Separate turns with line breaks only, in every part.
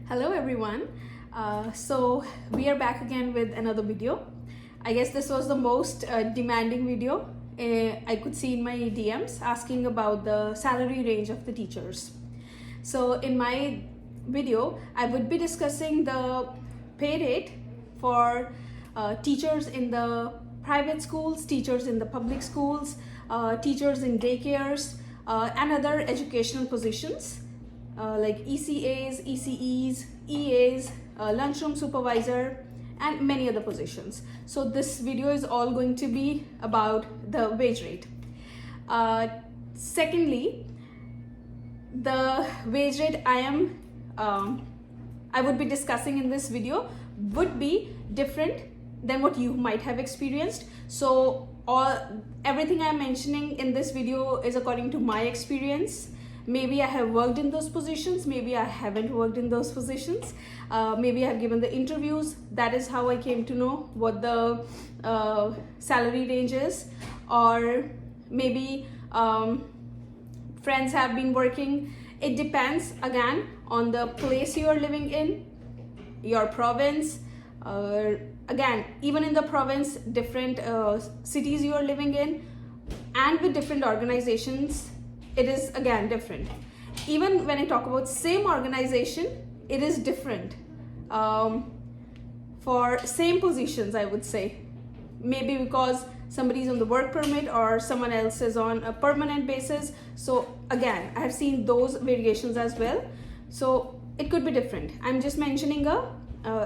Hello everyone. So we are back again with another video. I guess this was the most demanding video I could see in my DMs asking about the salary range of the teachers. So in my video, I would be discussing the pay rate for teachers in the private schools, teachers in the public schools, teachers in daycares, and other educational positions. Like ECAs, ECEs, EAs, lunchroom supervisor, and many other positions. So this video is all going to be about the wage rate. Secondly, the wage rate I would be discussing in this video would be different than what you might have experienced. So everything I'm mentioning in this video is according to my experience. Maybe I have worked in those positions, maybe I haven't worked in those positions, maybe I have given the interviews. That is how I came to know what the salary range is, or maybe friends have been working. It depends again on the place you are living in, your province. Again, even in the province, different cities you are living in, and with different organizations, it is again different. Even when I talk about same organization, it is different for same positions, I would say. Maybe because somebody is on the work permit or someone else is on a permanent basis. So again, I have seen those variations as well. So it could be different. I'm just mentioning a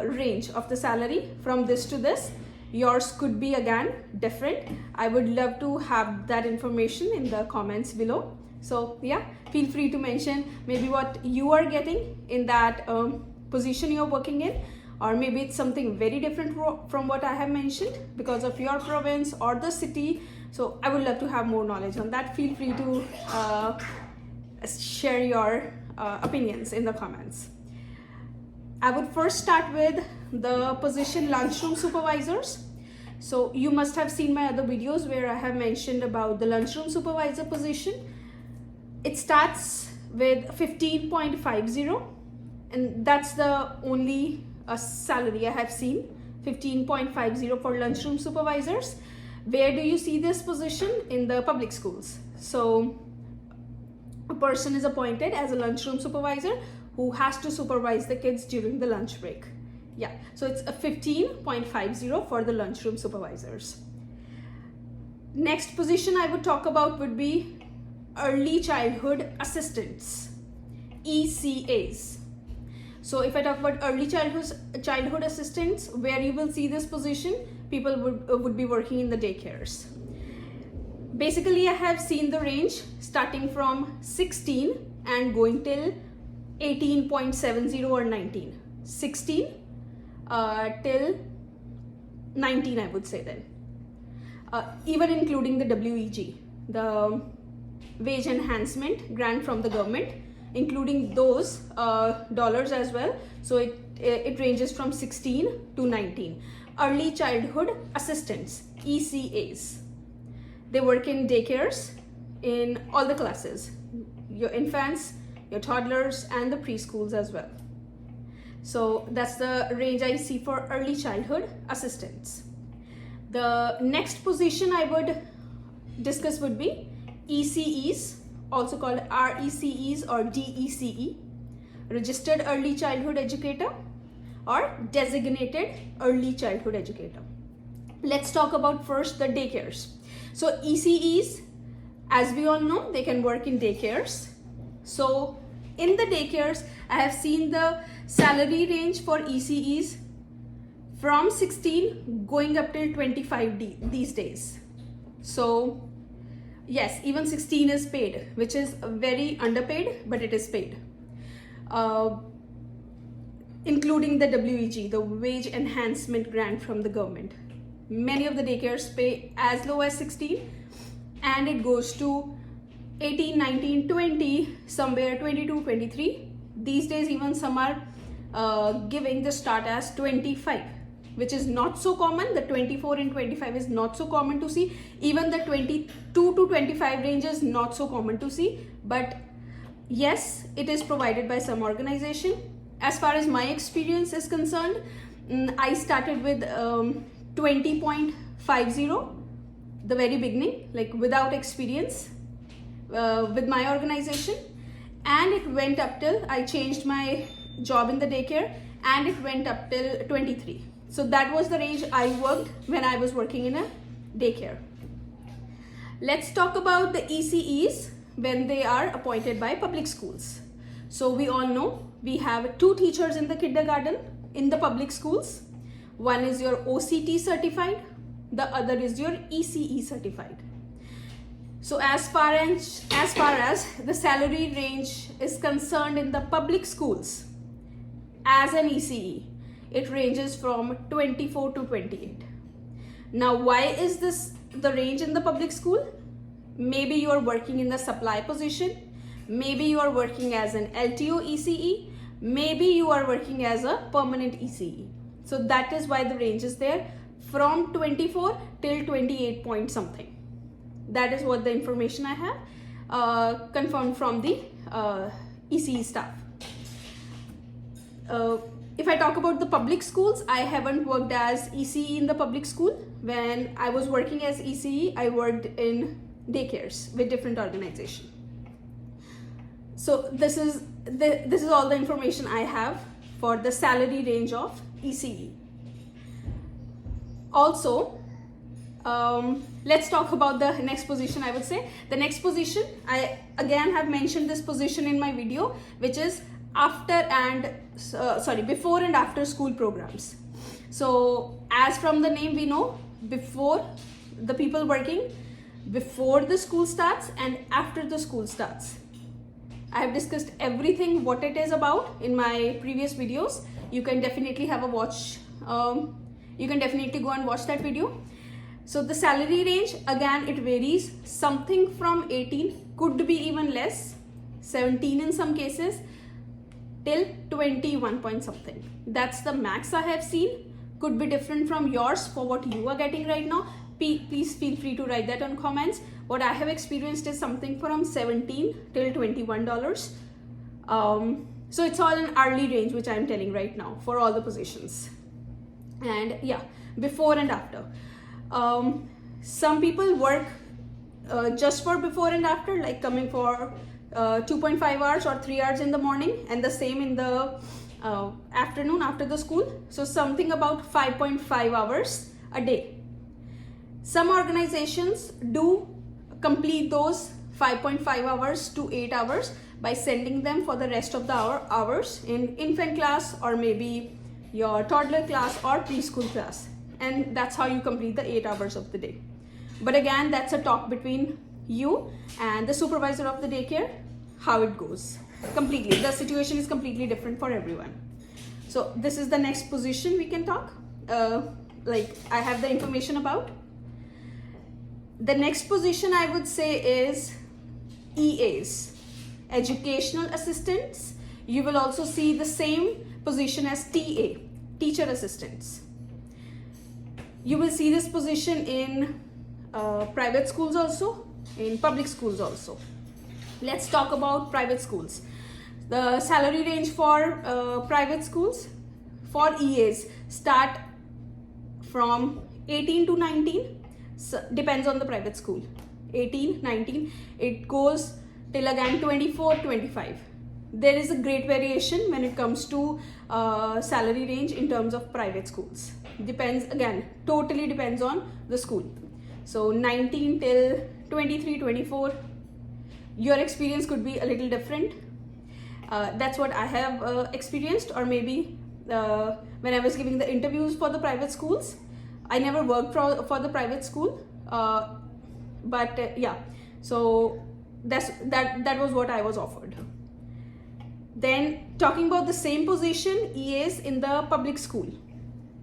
range of the salary from this to this. Yours could be again different. I would love to have that information in the comments below. So yeah, feel free to mention maybe what you are getting in that position you're working in, or maybe it's something very different from what I have mentioned because of your province or the city. So I would love to have more knowledge on that. Feel free to share your opinions in the comments. I would first start with the position lunchroom supervisors. So you must have seen my other videos where I have mentioned about the lunchroom supervisor position. It starts with 15.50, and that's the only salary I have seen, 15.50 for lunchroom supervisors. Where do you see this position? In the public schools. So a person is appointed as a lunchroom supervisor who has to supervise the kids during the lunch break. Yeah, so it's a 15.50 for the lunchroom supervisors. Next position I would talk about would be early childhood assistants, ECAs. So if I talk about early childhood assistants, where you will see this position, people would be working in the daycares. Basically, I have seen the range starting from 16 and going till 18.70 or 19. 16 till 19, I would say then. Even including the WEG, the wage enhancement grant from the government, including those dollars as well. So it ranges from 16 to 19. Early childhood assistants, ECAs. They work in daycares in all the classes, your infants, your toddlers, and the preschools as well. So that's the range I see for early childhood assistants. The next position I would discuss would be ECEs, also called RECEs or DECE, registered early childhood educator or designated early childhood educator. Let's talk about first the daycares. So ECEs, as we all know, they can work in daycares. So in the daycares, I have seen the salary range for ECEs from 16 going up till 25 these days. So yes, even 16 is paid, which is very underpaid, but it is paid. Including the WEG, the wage enhancement grant from the government. Many of the daycares pay as low as 16, and it goes to 18, 19, 20, somewhere 22, 23. These days, even some are giving the start as 25, which is not so common. The 24 and 25 is not so common to see. Even the 22 to 25 range is not so common to see. But yes, it is provided by some organization, as far as my experience is concerned, I started with 20.50, the very beginning, like without experience with my organization, and it went up till I changed my job in the daycare, and it went up till 23. So that was the range I worked when I was working in a daycare. Let's talk about the ECEs when they are appointed by public schools. So we all know we have 2 teachers in the kindergarten in the public schools. One is your OCT certified, the other is your ECE certified. So as far as the salary range is concerned in the public schools, as an ECE, it ranges from 24 to 28. Now, why is this the range in the public school? Maybe you are working in the supply position, maybe you are working as an LTO ECE, maybe you are working as a permanent ECE. So that is why the range is there from 24 till 28 point something. That is what the information I have confirmed from the ECE staff. If I talk about the public schools, I haven't worked as ECE in the public school. When I was working as ECE, I worked in daycares with different organizations. So this is all the information I have for the salary range of ECE. Also, let's talk about the next position. I would say the next position, I again have mentioned this position in my video, which is before and after school programs. So as from the name we know, before, the people working before the school starts and after the school starts. I have discussed everything what it is about in my previous videos. You can definitely have a watch. You can definitely go and watch that video. So the salary range, again, it varies. Something from 18, could be even less, 17 in some cases, till 21 point something. That's the max I have seen. Could be different from yours for what you are getting right now. Please feel free to write that on comments. What I have experienced is something from 17 till $21. So it's all an hourly range, which I'm telling right now for all the positions. And yeah, before and after. Some people work just for before and after, like coming for 2.5 hours or 3 hours in the morning, and the same in the afternoon after the school. So something about 5.5 hours a day. Some organizations do complete those 5.5 hours to 8 hours by sending them for the rest of the hours in infant class, or maybe your toddler class or preschool class, and that's how you complete the 8 hours of the day. But again, that's a talk between you and the supervisor of the daycare, how it goes. Completely, the situation is completely different for everyone. So this is the next position we can talk, like I have the information about. The next position I would say is EAs, educational assistants. You will also see the same position as TA, teacher assistants. You will see this position in private schools also, in public schools also. Let's talk about private schools. The salary range for private schools for EAs start from 18 to 19. So, depends on the private school. 18, 19, it goes till again 24, 25. There is a great variation when it comes to salary range in terms of private schools. Depends, again, totally depends on the school. So 19 till 23, 24, your experience could be a little different. That's what I have experienced, or maybe when I was giving the interviews for the private schools. I never worked for the private school, but yeah, so that was what I was offered. Then talking about the same position, EAs in the public school.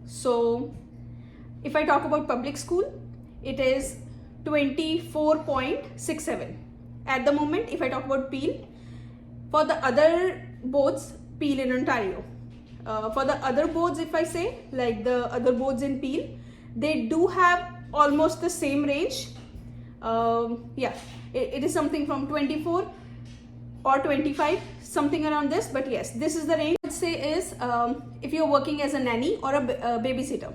So if I talk about public school, it is 24.67 at the moment. If I talk about Peel, for the other boards, Peel in Ontario, for the other boards, if I say, like the other boards in Peel, they do have almost the same range. Yeah, it is something from 24 or 25, something around this, but yes, this is the range. say is, if you're working as a nanny or a babysitter,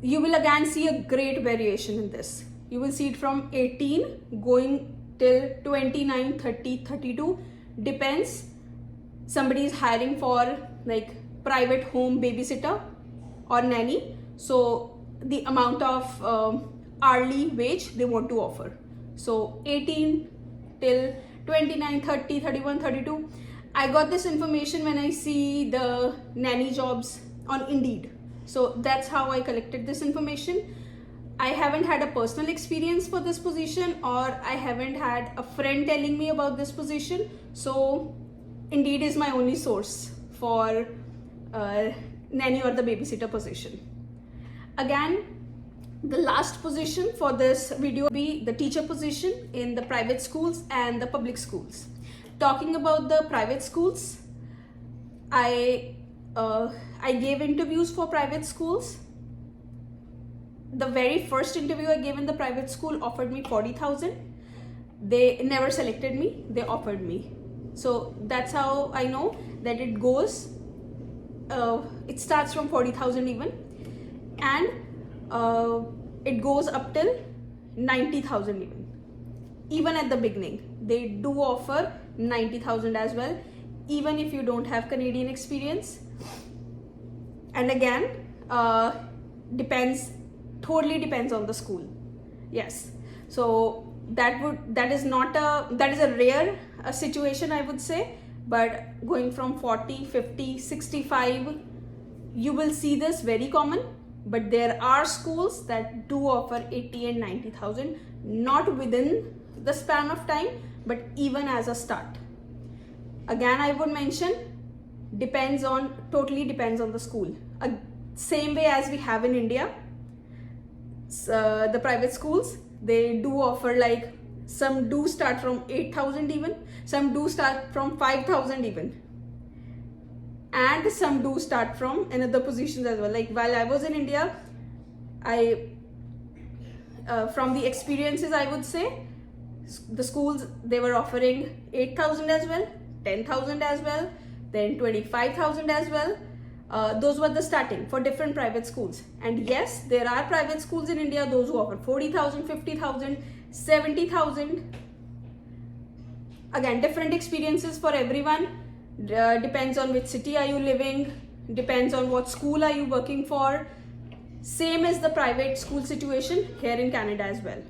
you will again see a great variation in this. You will see it from 18 going till 29, 30, 32, depends. Somebody is hiring for like private home babysitter or nanny, so the amount of hourly wage they want to offer. So 18 till 29, 30, 31, 32. I got this information when I see the nanny jobs on Indeed. So that's how I collected this information. I haven't had a personal experience for this position, or I haven't had a friend telling me about this position. So Indeed is my only source for nanny or the babysitter position. Again, the last position for this video will be the teacher position in the private schools and the public schools. Talking about the private schools, I gave interviews for private schools. The very first interview I gave in the private school offered me 40,000. They never selected me, they offered me. So that's how I know that it goes. It starts from 40,000 even, and it goes up till 90,000 even at the beginning. They do offer 90,000 as well, even if you don't have Canadian experience. And again, totally depends on the school. Yes, so that is a rare situation, I would say. But going from 40, 50, 65, you will see this very common. But there are schools that do offer 80 and 90,000, not within the span of time, but even as a start. Again, I would mention, totally depends on the school. Same way as we have in India, the private schools, they do offer, like, some do start from 8,000 even, some do start from 5,000 even, and some do start from another positions as well. Like while I was in India, from the experiences, I would say the schools, they were offering 8,000 as well, 10,000 as well, then 25,000 as well. Those were the starting for different private schools. And yes, there are private schools in India, those who offer 40,000, 50,000, 70,000. Again, different experiences for everyone. Depends on which city are you living, depends on what school are you working for. Same as the private school situation here in Canada as well.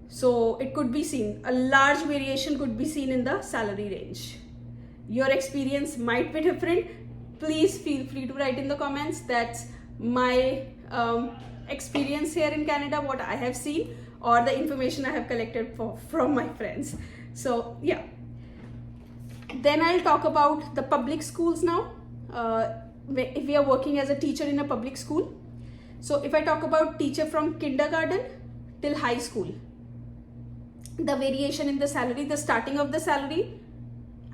So it could be seen, a large variation could be seen in the salary range. Your experience might be different. Please feel free to write in the comments. That's my experience here in Canada, what I have seen, or the information I have collected from my friends. So yeah. Then I'll talk about the public schools now. If we are working as a teacher in a public school. So if I talk about teacher from kindergarten till high school, the variation in the salary, the starting of the salary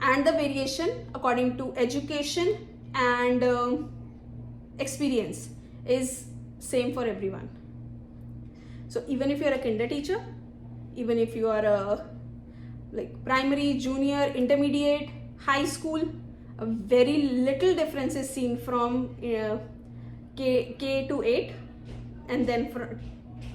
and the variation according to education and experience is same for everyone. So even if you're a kinder teacher, even if you are a like primary, junior, intermediate, high school, a very little difference is seen from K to 8, and then for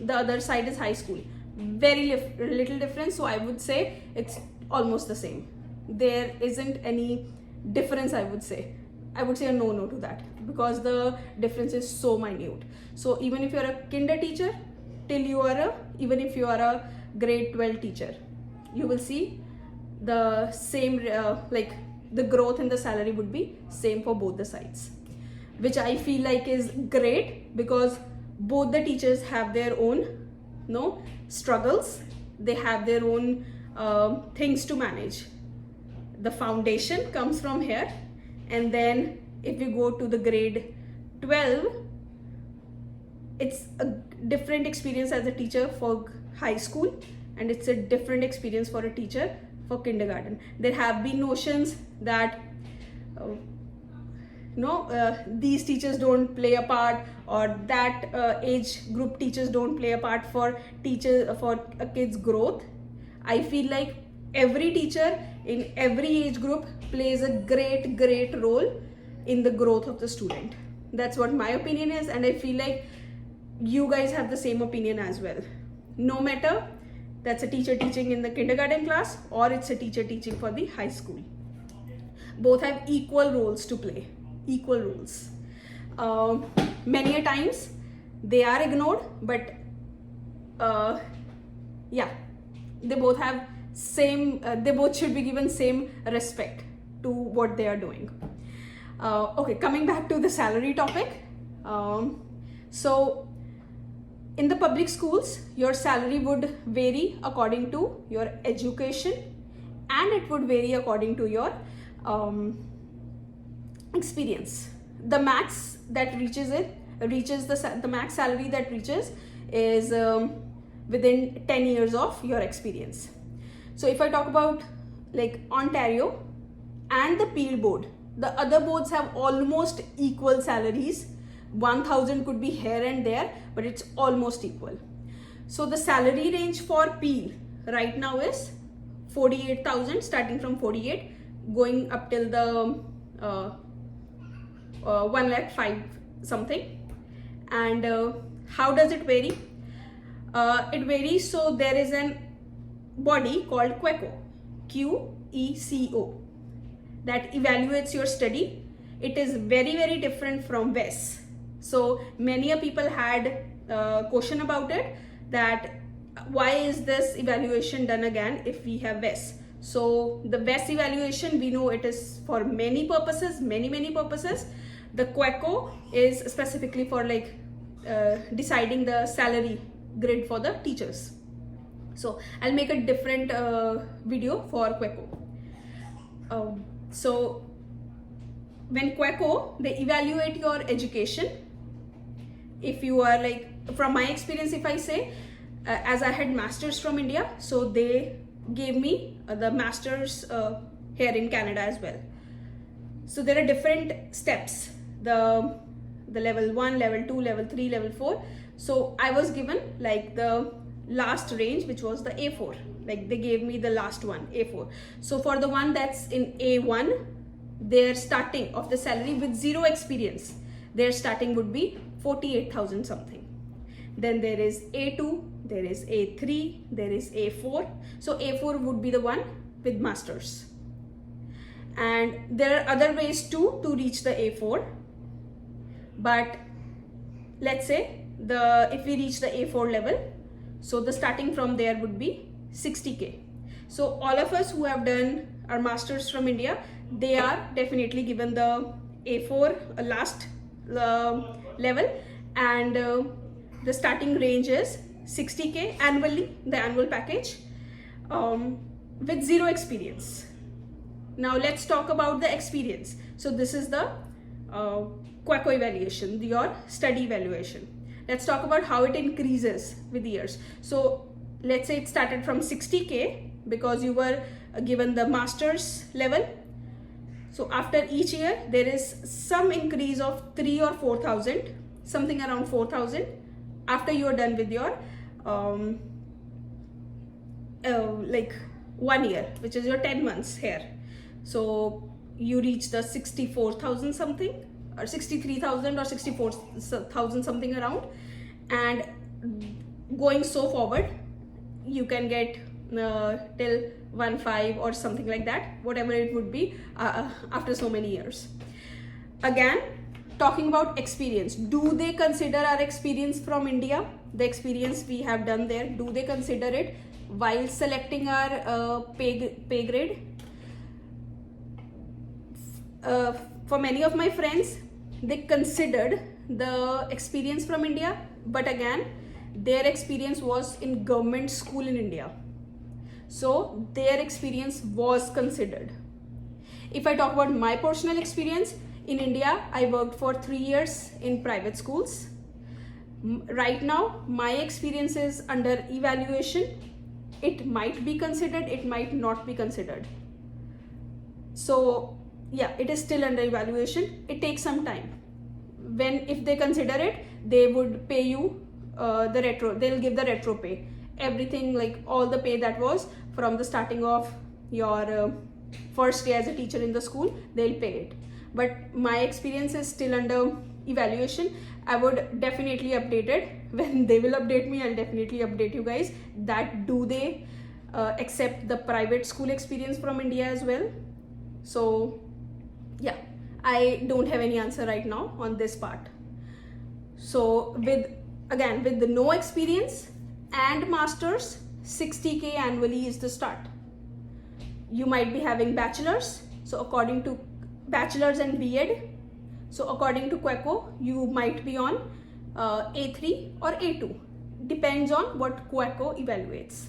the other side is high school. Very little difference. So I would say it's almost the same. There isn't any difference, I would say. I would say a no to that, because the difference is so minute. So even if you're a kinder teacher till you are even if you are a grade 12 teacher, you will see the same, like the growth in the salary would be same for both the sides, which I feel like is great, because both the teachers have their own struggles. They have their own things to manage. The foundation comes from here, and then if you go to the grade 12, it's a different experience as a teacher for high school, and it's a different experience for a teacher for kindergarten. There have been notions that these teachers don't play a part, or that age group teachers don't play a part for a kid's growth. I feel like Every teacher in every age group plays a great role in the growth of the student. That's what my opinion is, and I feel like you guys have the same opinion as well. No matter that's a teacher teaching in the kindergarten class or it's a teacher teaching for the high school, both have equal roles to play, equal roles. Many a times they are ignored, but yeah, they both have same, they both should be given same respect to what they are doing. Okay, coming back to the salary topic. So in the public schools, your salary would vary according to your education, and it would vary according to your experience. The max that reaches the max salary that reaches is within 10 years of your experience. So if I talk about like Ontario and the Peel board, the other boards have almost equal salaries. 1,000 could be here and there, but it's almost equal. So the salary range for Peel right now is 48,000, starting from 48, going up till the 1,05,000 something. And how does it vary? It varies. So there is an body called QECO, QECO, that evaluates your study. It is very different from VES. So many people had question about it, that why is this evaluation done again if we have VES? So the VES evaluation, we know it is for many purposes, many purposes. The QECO is specifically for like deciding the salary grid for the teachers. So I'll make a different video for QECO. So when QECO, they evaluate your education. If you are like, from my experience, if I say, as I had masters from India, so they gave me the masters here in Canada as well. So there are different steps, the level 1, level 2, level 3, level 4. So I was given like the last range, which was the A4. Like they gave me the last one, A4. So for the one that's in A1, their starting of the salary with zero experience, their starting would be 48,000 something. Then there is A2, there is A3, there is A4. So A4 would be the one with masters. And there are other ways too to reach the A4. But let's say if we reach the A4 level, so the starting from there would be 60K. So all of us who have done our masters from India, they are definitely given the A4 last level, and the starting range is 60K annually, the annual package, with zero experience. Now let's talk about the experience. So this is the QECO evaluation, your study evaluation. Let's talk about how it increases with years. So let's say it started from 60K because you were given the master's level. So after each year, there is some increase of 3,000 or 4,000, something around 4,000 after you are done with your like 1 year, which is your 10 months here. So you reach the 64,000 something, or 63,000 or 64,000 something around, and going so forward, you can get till 1.5 or something like that, whatever it would be after so many years. Again, talking about experience, do they consider our experience from India, the experience we have done there, do they consider it while selecting our pay grade? For many of my friends, they considered the experience from India, but again, their experience was in government school in India. So their experience was considered. If I talk about my personal experience, in India, I worked for 3 years in private schools. Right now, my experience is under evaluation. It might be considered, it might not be considered. So yeah, it is still under evaluation. It takes some time. If they consider it, they would pay you the retro, they'll give the retro pay. Everything, like all the pay that was from the starting of your first day as a teacher in the school, they'll pay it. But my experience is still under evaluation. I would definitely update it. When they will update me, I'll definitely update you guys that do they accept the private school experience from India as well. So yeah, I don't have any answer right now on this part. So with the no experience and masters, 60K annually is the start. You might be having bachelor's, so according to bachelor's and B.Ed, so according to QECO, you might be on A3 or A2, depends on what QECO evaluates.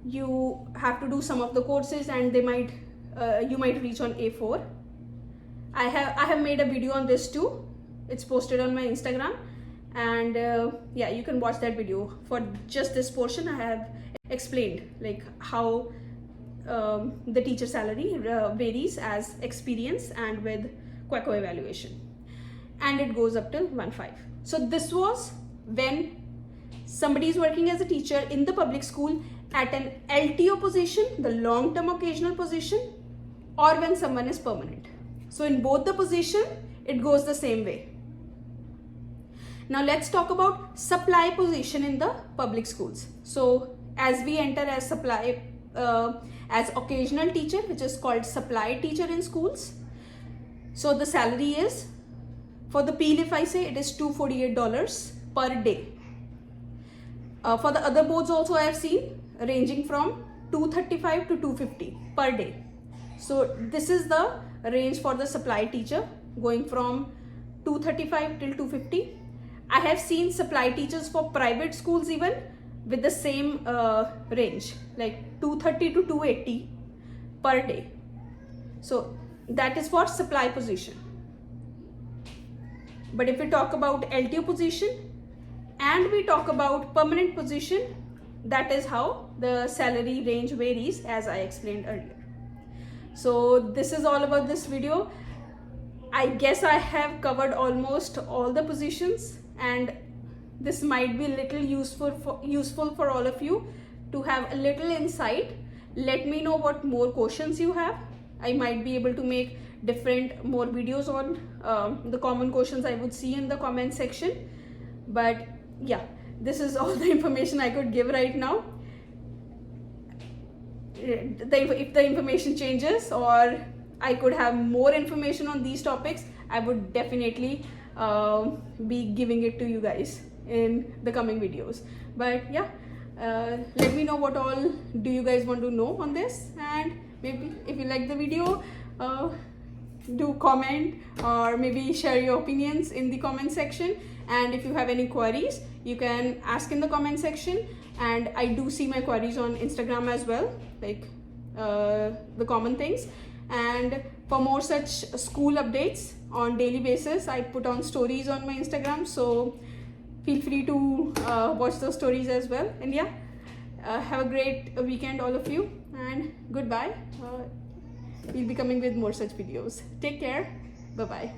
You have to do some of the courses and you might reach on A4. I have made a video on this too. It's posted on my Instagram, and yeah, you can watch that video. For just this portion, I have explained like how the teacher salary varies as experience and with QECO evaluation, and it goes up till 1.5. So this was when somebody is working as a teacher in the public school at an LTO position, the long-term occasional position, or when someone is permanent. So in both the position, it goes the same way. Now let's talk about supply position in the public schools. So as we enter as supply, as occasional teacher, which is called supply teacher in schools. So the salary is, for the PEAL, if I say, it is $248 per day. For the other boards also I have seen ranging from $235 to $250 per day. So this is the range for the supply teacher, going from $235 till $250. I have seen supply teachers for private schools even with the same range, like $230 to $280 per day. So that is for supply position. But if we talk about LTO position and we talk about permanent position, that is how the salary range varies, as I explained earlier. So this is all about this video. I guess I have covered almost all the positions, and this might be a little useful for all of you to have a little insight. Let me know what more questions you have. I might be able to make more videos on the common questions I would see in the comment section. But yeah, this is all the information I could give right now. If the information changes or I could have more information on these topics, I would definitely be giving it to you guys in the coming videos. But yeah, let me know what all do you guys want to know on this, and maybe if you like the video, do comment or maybe share your opinions in the comment section. And if you have any queries, you can ask in the comment section, and I do see my queries on Instagram as well, like the common things. And for more such school updates on daily basis, I put on stories on my Instagram, so feel free to watch those stories as well. And yeah, have a great weekend all of you, and goodbye. We'll be coming with more such videos. Take care. Bye bye.